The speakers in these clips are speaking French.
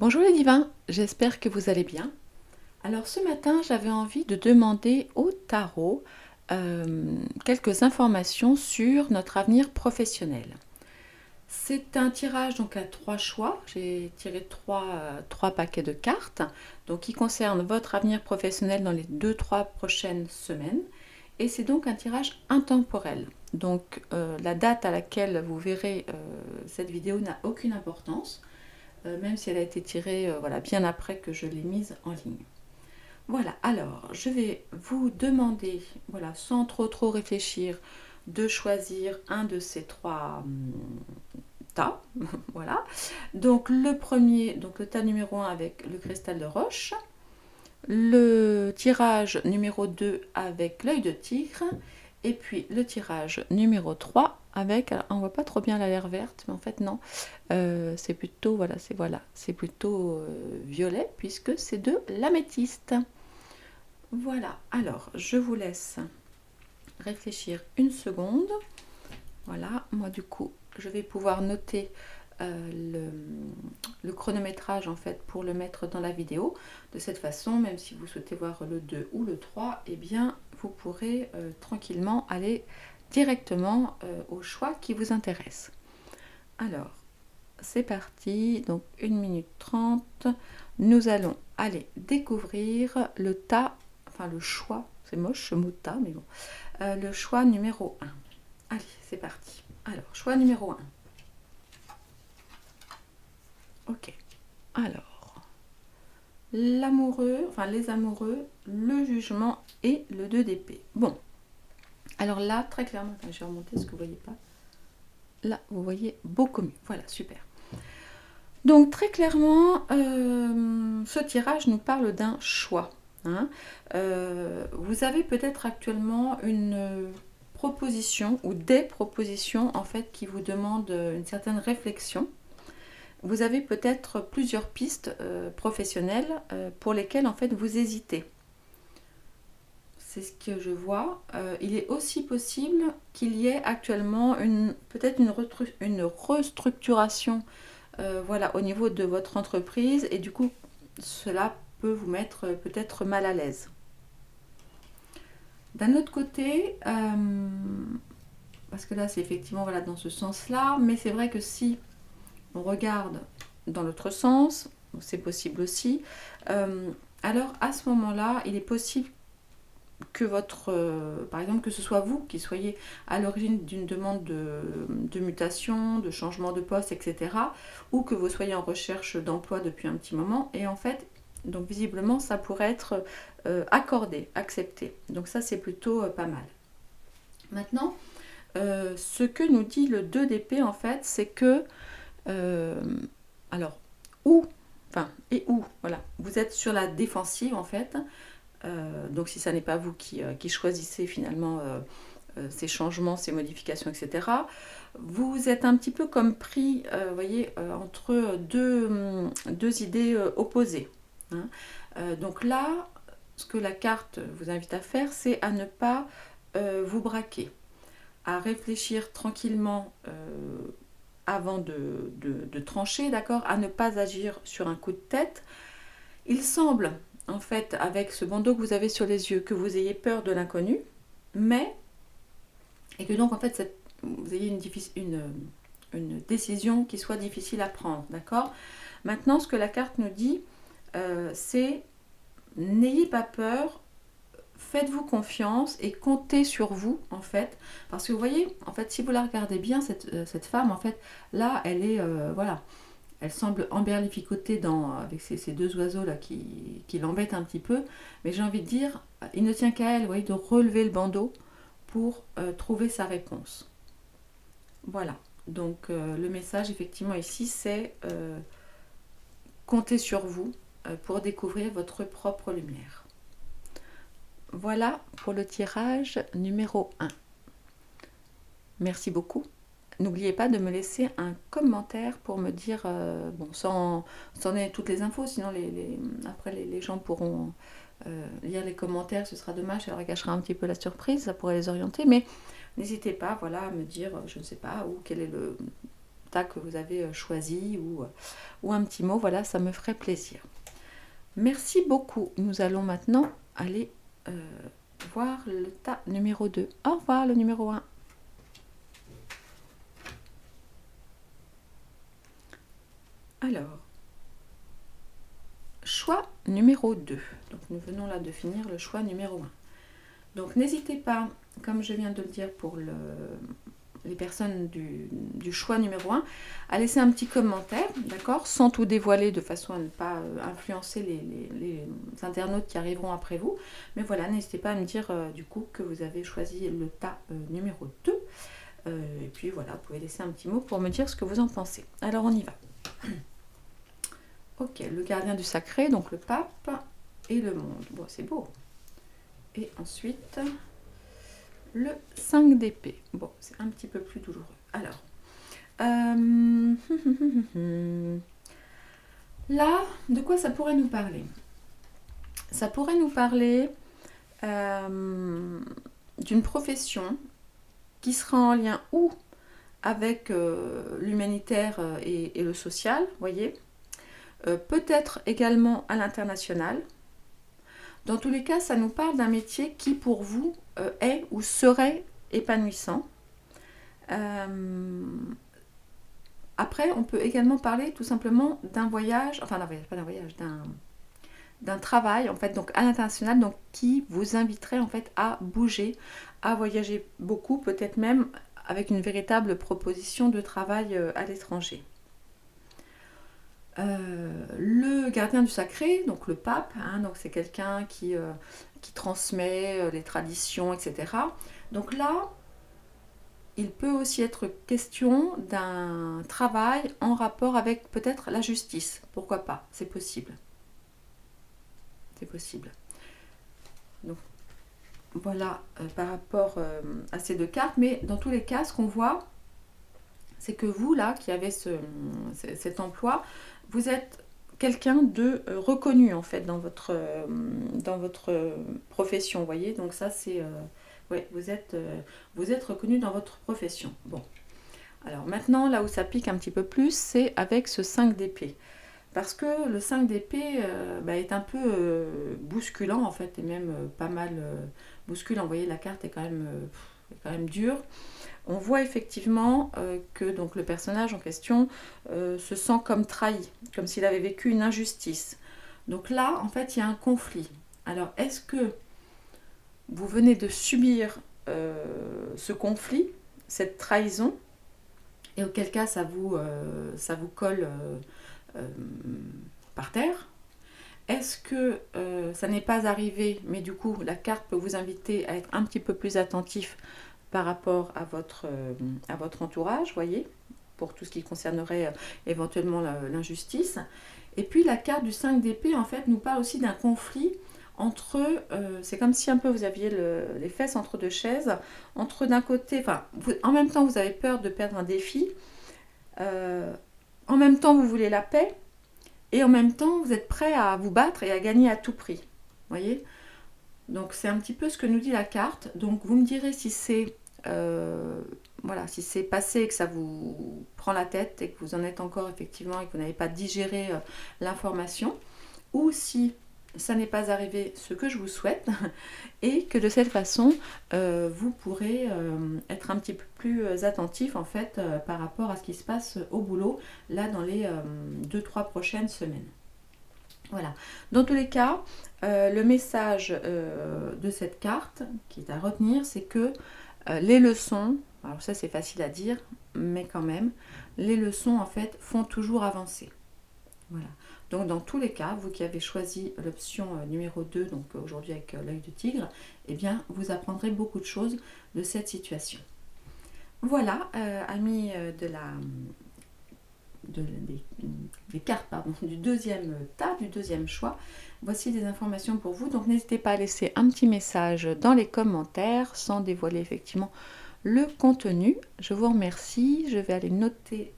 Bonjour les divins, j'espère que vous allez bien. Alors ce matin, j'avais envie de demander au tarot quelques informations sur notre avenir professionnel. C'est un tirage donc à 3 choix. J'ai tiré trois paquets de cartes donc, qui concernent votre avenir professionnel dans les 2-3 prochaines semaines. Et c'est donc un tirage intemporel. Donc la date à laquelle vous verrez cette vidéo n'a aucune importance. Même si elle a été tirée voilà, bien après que je l'ai mise en ligne. Voilà, alors je vais vous demander, voilà, sans trop réfléchir, de choisir un de ces trois tas. Voilà. Donc le premier, donc le tas numéro 1 avec le cristal de roche, le tirage numéro 2 avec l'œil de tigre, et puis le tirage numéro 3 avec, alors, on voit pas trop bien la l'air verte, mais en fait non, c'est plutôt, c'est plutôt violet, puisque c'est de l'améthyste. Voilà, alors je vous laisse réfléchir une seconde. Voilà, moi du coup, je vais pouvoir noter le chronométrage en fait pour le mettre dans la vidéo. De cette façon, même si vous souhaitez voir le 2 ou le 3, eh bien vous pourrez tranquillement aller directement au choix qui vous intéresse. Alors, c'est parti, donc 1 minute 30. Nous allons aller découvrir le tas, enfin le choix, c'est moche ce mot tas, mais bon, le choix numéro 1. Allez, c'est parti. Alors, choix numéro 1. Ok. Alors, l'amoureux, enfin les amoureux, le jugement et le 2 d'épée. Bon. Alors là, très clairement, je vais remonter ce que vous voyez pas. Là, vous voyez beaucoup mieux. Voilà, super. Donc très clairement, ce tirage nous parle d'un choix. Hein. Vous avez peut-être actuellement une proposition ou des propositions en fait qui vous demandent une certaine réflexion. Vous avez peut-être plusieurs pistes professionnelles pour lesquelles en fait vous hésitez. C'est ce que je vois. Il est aussi possible qu'il y ait actuellement peut-être une restructuration voilà, au niveau de votre entreprise, et du coup cela peut vous mettre peut-être mal à l'aise. D'un autre côté, parce que là c'est effectivement voilà, dans ce sens-là, mais c'est vrai que si on regarde dans l'autre sens, c'est possible aussi, alors à ce moment-là, il est possible que par exemple, que ce soit vous qui soyez à l'origine d'une demande de mutation, de changement de poste, etc., ou que vous soyez en recherche d'emploi depuis un petit moment, et en fait, donc visiblement, ça pourrait être accordé, accepté. Donc ça, c'est plutôt pas mal. Maintenant, ce que nous dit le 2 d'épée, en fait, c'est que, alors, voilà, vous êtes sur la défensive, en fait. Donc si ça n'est pas vous qui choisissez finalement ces changements, ces modifications, etc., vous êtes un petit peu comme pris, voyez, entre deux idées opposées. Hein. Donc là, ce que la carte vous invite à faire, c'est à ne pas vous braquer, à réfléchir tranquillement avant de trancher, d'accord, à ne pas agir sur un coup de tête. Il semble, en fait, avec ce bandeau que vous avez sur les yeux, que vous ayez peur de l'inconnu, et que donc, en fait, vous ayez une décision qui soit difficile à prendre, d'accord. Maintenant, ce que la carte nous dit, c'est n'ayez pas peur, faites-vous confiance et comptez sur vous, en fait, parce que vous voyez, en fait, si vous la regardez bien, cette femme, en fait, là, elle est, voilà, elle semble emberlificotée avec ces deux oiseaux là qui l'embêtent un petit peu, mais j'ai envie de dire, il ne tient qu'à elle, vous voyez, de relever le bandeau pour trouver sa réponse. Voilà, donc le message effectivement ici, c'est comptez sur vous pour découvrir votre propre lumière. Voilà pour le tirage numéro 1. Merci beaucoup. N'oubliez pas de me laisser un commentaire pour me dire, bon, sans donner toutes les infos, sinon après les gens pourront lire les commentaires, ce sera dommage, ça leur gâchera un petit peu la surprise, ça pourrait les orienter, mais n'hésitez pas, voilà, à me dire, je ne sais pas, ou quel est tas que vous avez choisi ou un petit mot, voilà, ça me ferait plaisir. Merci beaucoup. Nous allons maintenant aller voir le tas numéro 2. Au revoir le numéro 1. Alors, choix numéro 2. Donc nous venons là de finir le choix numéro 1. Donc n'hésitez pas, comme je viens de le dire pour les personnes du choix numéro 1, à laisser un petit commentaire, d'accord, sans tout dévoiler de façon à ne pas influencer les internautes qui arriveront après vous. Mais voilà, n'hésitez pas à me dire du coup que vous avez choisi le tas numéro 2. Et puis voilà, vous pouvez laisser un petit mot pour me dire ce que vous en pensez. Alors on y va. Ok, le gardien du sacré, donc le pape et le monde. Bon, c'est beau. Et ensuite, le 5 d'épée. Bon, c'est un petit peu plus douloureux. Alors, là, de quoi ça pourrait nous parler? Ça pourrait nous parler d'une profession qui sera en lien ou avec l'humanitaire et le social, voyez, peut-être également à l'international. Dans tous les cas, ça nous parle d'un métier qui pour vous est ou serait épanouissant. Après, on peut également parler tout simplement d'un voyage, enfin pas d'un voyage, d'un travail en fait, donc à l'international, donc qui vous inviterait en fait à bouger, à voyager beaucoup, peut-être même avec une véritable proposition de travail à l'étranger. Le gardien du sacré, donc le pape, hein, donc c'est quelqu'un qui transmet les traditions, etc. Donc là, il peut aussi être question d'un travail en rapport avec peut-être la justice. Pourquoi pas? C'est possible. C'est possible. Donc voilà par rapport à ces deux cartes. Mais dans tous les cas, ce qu'on voit, c'est que vous, là, qui avez cet emploi, vous êtes quelqu'un de reconnu, en fait, dans votre profession, vous voyez. Donc ça, c'est... ouais, vous êtes reconnu dans votre profession. Bon. Alors maintenant, là où ça pique un petit peu plus, c'est avec ce 5 d'épée. Parce que le 5 d'épée est un peu bousculant, en fait, et même pas mal bousculant. Vous voyez, la carte est quand même dure. On voit effectivement que donc, le personnage en question se sent comme trahi, comme s'il avait vécu une injustice. Donc là, en fait, il y a un conflit. Alors, est-ce que vous venez de subir ce conflit, cette trahison, et auquel cas ça vous colle par terre? Est-ce que ça n'est pas arrivé, mais du coup, la carte peut vous inviter à être un petit peu plus attentif par rapport à votre entourage, voyez, pour tout ce qui concernerait éventuellement l'injustice. Et puis la carte du 5 d'épée, en fait, nous parle aussi d'un conflit entre, c'est comme si un peu vous aviez les fesses entre deux chaises, entre d'un côté, enfin, en même temps vous avez peur de perdre un défi, en même temps vous voulez la paix, et en même temps vous êtes prêt à vous battre et à gagner à tout prix, voyez. Donc c'est un petit peu ce que nous dit la carte. Donc vous me direz si c'est voilà, si c'est passé et que ça vous prend la tête et que vous en êtes encore effectivement et que vous n'avez pas digéré l'information, ou si ça n'est pas arrivé, ce que je vous souhaite, et que de cette façon vous pourrez être un petit peu plus attentif en fait par rapport à ce qui se passe au boulot là dans les 2-3 prochaines semaines. Voilà. Dans tous les cas, le message de cette carte qui est à retenir, c'est que les leçons, alors ça c'est facile à dire, mais quand même, les leçons en fait font toujours avancer. Voilà. Donc dans tous les cas, vous qui avez choisi l'option numéro 2, donc aujourd'hui avec l'œil de tigre, eh bien vous apprendrez beaucoup de choses de cette situation. Voilà, amis des cartes du deuxième tas, du deuxième choix. Voici des informations pour vous, donc n'hésitez pas à laisser un petit message dans les commentaires sans dévoiler effectivement le contenu. Je vous remercie, je vais aller noter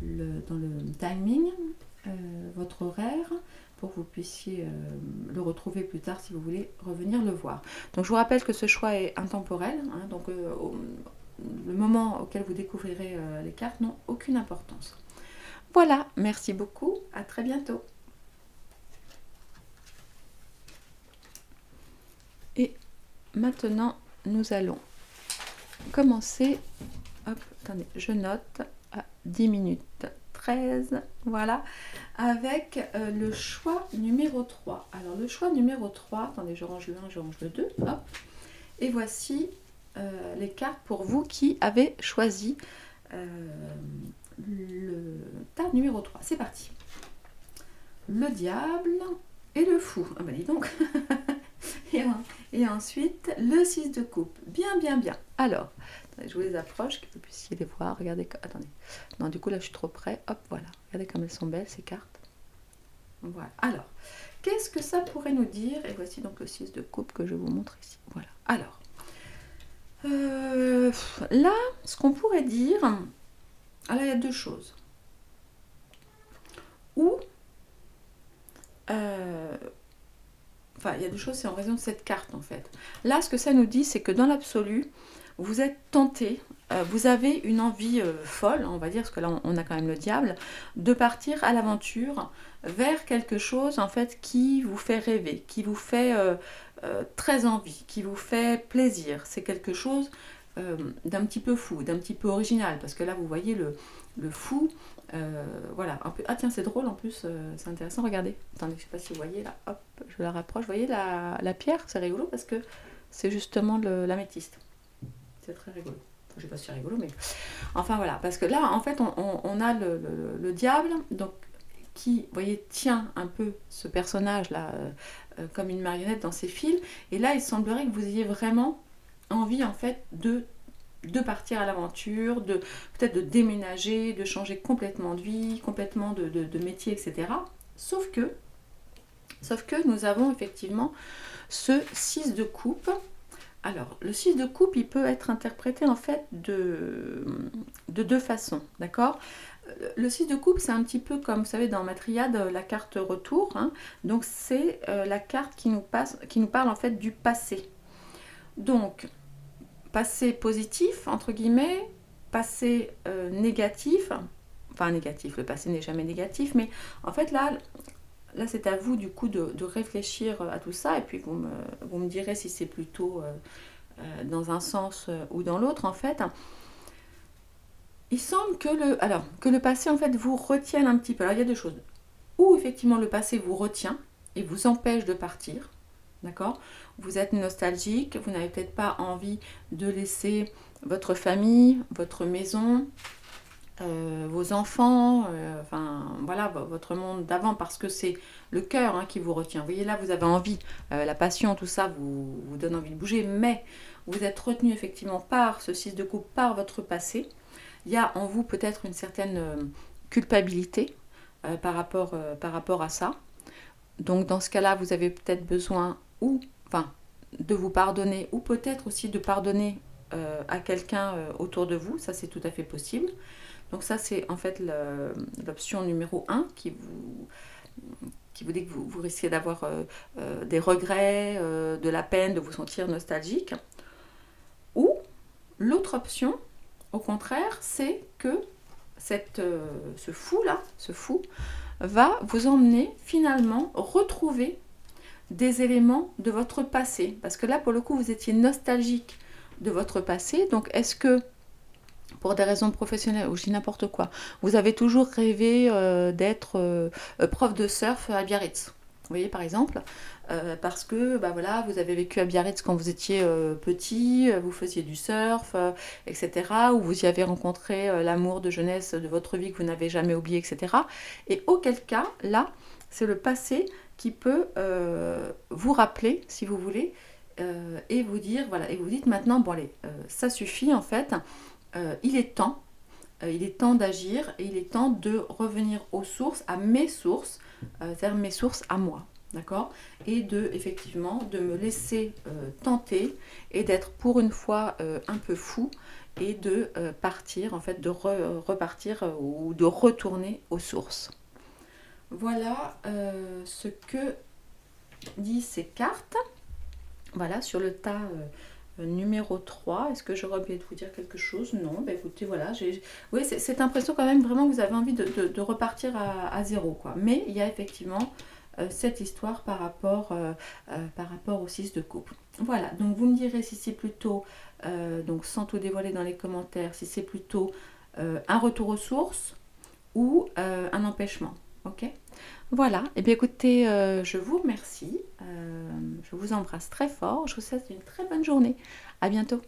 dans le timing votre horaire pour que vous puissiez le retrouver plus tard si vous voulez revenir le voir. Donc je vous rappelle que ce choix est intemporel, hein, donc le moment auquel vous découvrirez les cartes n'ont aucune importance. Voilà, merci beaucoup, à très bientôt. Et maintenant, nous allons commencer. Hop, attendez, je note à 10 minutes 13, voilà, avec le choix numéro 3. Alors, le choix numéro 3, attendez, je range le 1, je range le 2, hop. Et voici les cartes pour vous qui avez choisi le tas numéro 3. C'est parti. Le diable et le fou. Ah ben dis donc. Et ensuite, le 6 de coupe. Bien, bien, bien. Alors, je vous les approche, que vous puissiez les voir. Regardez, attendez. Non, du coup, là, je suis trop près. Hop, voilà. Regardez comme elles sont belles, ces cartes. Voilà. Alors, qu'est-ce que ça pourrait nous dire? Et voici donc le 6 de coupe que je vous montre ici. Voilà. Alors, là, ce qu'on pourrait dire... Alors, il y a deux choses. Ou... Enfin, il y a deux choses, c'est en raison de cette carte, en fait. Là, ce que ça nous dit, c'est que dans l'absolu, vous êtes tenté, vous avez une envie folle, on va dire, parce que là, on a quand même le diable, de partir à l'aventure vers quelque chose, en fait, qui vous fait rêver, qui vous fait très envie, qui vous fait plaisir. C'est quelque chose d'un petit peu fou, d'un petit peu original, parce que là, vous voyez le fou, voilà, un peu. Ah tiens, c'est drôle en plus, c'est intéressant, regardez. Attendez, je sais pas si vous voyez là, hop, je la rapproche. Vous voyez la pierre, c'est rigolo parce que c'est justement l'améthyste. C'est très rigolo. Enfin, je sais pas si c'est rigolo, mais enfin voilà, parce que là, en fait, on a le diable, donc qui, vous voyez, tient un peu ce personnage-là comme une marionnette dans ses fils. Et là, il semblerait que vous ayez vraiment envie, en fait, de partir à l'aventure, peut-être de déménager, de changer complètement de vie, complètement de métier, etc. Sauf que nous avons effectivement ce 6 de coupe. Alors, le 6 de coupe, il peut être interprété en fait de deux façons, d'accord? Le 6 de coupe, c'est un petit peu comme, vous savez, dans ma triade, la carte retour. Hein. Donc, c'est la carte qui nous parle en fait du passé. Donc, passé positif, entre guillemets, passé négatif, enfin négatif, le passé n'est jamais négatif, mais en fait là c'est à vous du coup de réfléchir à tout ça, et puis vous me direz si c'est plutôt dans un sens ou dans l'autre en fait. Il semble que le passé en fait vous retienne un petit peu. Alors il y a deux choses. Ou effectivement le passé vous retient et vous empêche de partir, d'accord? Vous êtes nostalgique, vous n'avez peut-être pas envie de laisser votre famille, votre maison, vos enfants, enfin voilà, votre monde d'avant, parce que c'est le cœur hein, qui vous retient. Vous voyez là, vous avez envie, la passion, tout ça vous donne envie de bouger, mais vous êtes retenu effectivement par ce 6 de coupe, par votre passé. Il y a en vous peut-être une certaine culpabilité par rapport à ça. Donc dans ce cas-là, vous avez peut-être besoin de vous pardonner, ou peut-être aussi de pardonner à quelqu'un autour de vous. Ça, c'est tout à fait possible. Donc ça, c'est en fait l'option numéro 1 qui vous dit que vous risquez d'avoir des regrets, de la peine, de vous sentir nostalgique. Ou l'autre option, au contraire, c'est que ce fou va vous emmener finalement retrouver des éléments de votre passé. Parce que là, pour le coup, vous étiez nostalgique de votre passé. Donc, est-ce que, pour des raisons professionnelles, ou je dis n'importe quoi, vous avez toujours rêvé d'être prof de surf à Biarritz? Vous voyez, par exemple, parce que voilà, vous avez vécu à Biarritz quand vous étiez petit, vous faisiez du surf, etc., ou vous y avez rencontré l'amour de jeunesse de votre vie que vous n'avez jamais oublié, etc. Et auquel cas, là, c'est le passé qui peut vous rappeler, si vous voulez, et vous dire, voilà, et vous dites maintenant, bon allez, ça suffit en fait, il est temps d'agir, et il est temps de revenir aux sources, à mes sources, c'est-à-dire mes sources à moi, d'accord? Et effectivement, de me laisser tenter, et d'être pour une fois un peu fou, et de partir, en fait, de repartir ou de retourner aux sources. Voilà ce que disent ces cartes. Voilà, sur le tas Numéro 3, est-ce que j'aurais oublié de vous dire quelque chose? Non, bah écoutez, voilà, oui, c'est cette impression quand même vraiment que vous avez envie de repartir à zéro, quoi. Mais il y a effectivement cette histoire par rapport au 6 de coupe. Voilà, donc vous me direz si c'est plutôt, donc sans tout dévoiler dans les commentaires, si c'est plutôt un retour aux sources ou un empêchement. Ok? Voilà, et bien écoutez, je vous remercie, je vous embrasse très fort, je vous souhaite une très bonne journée. À bientôt.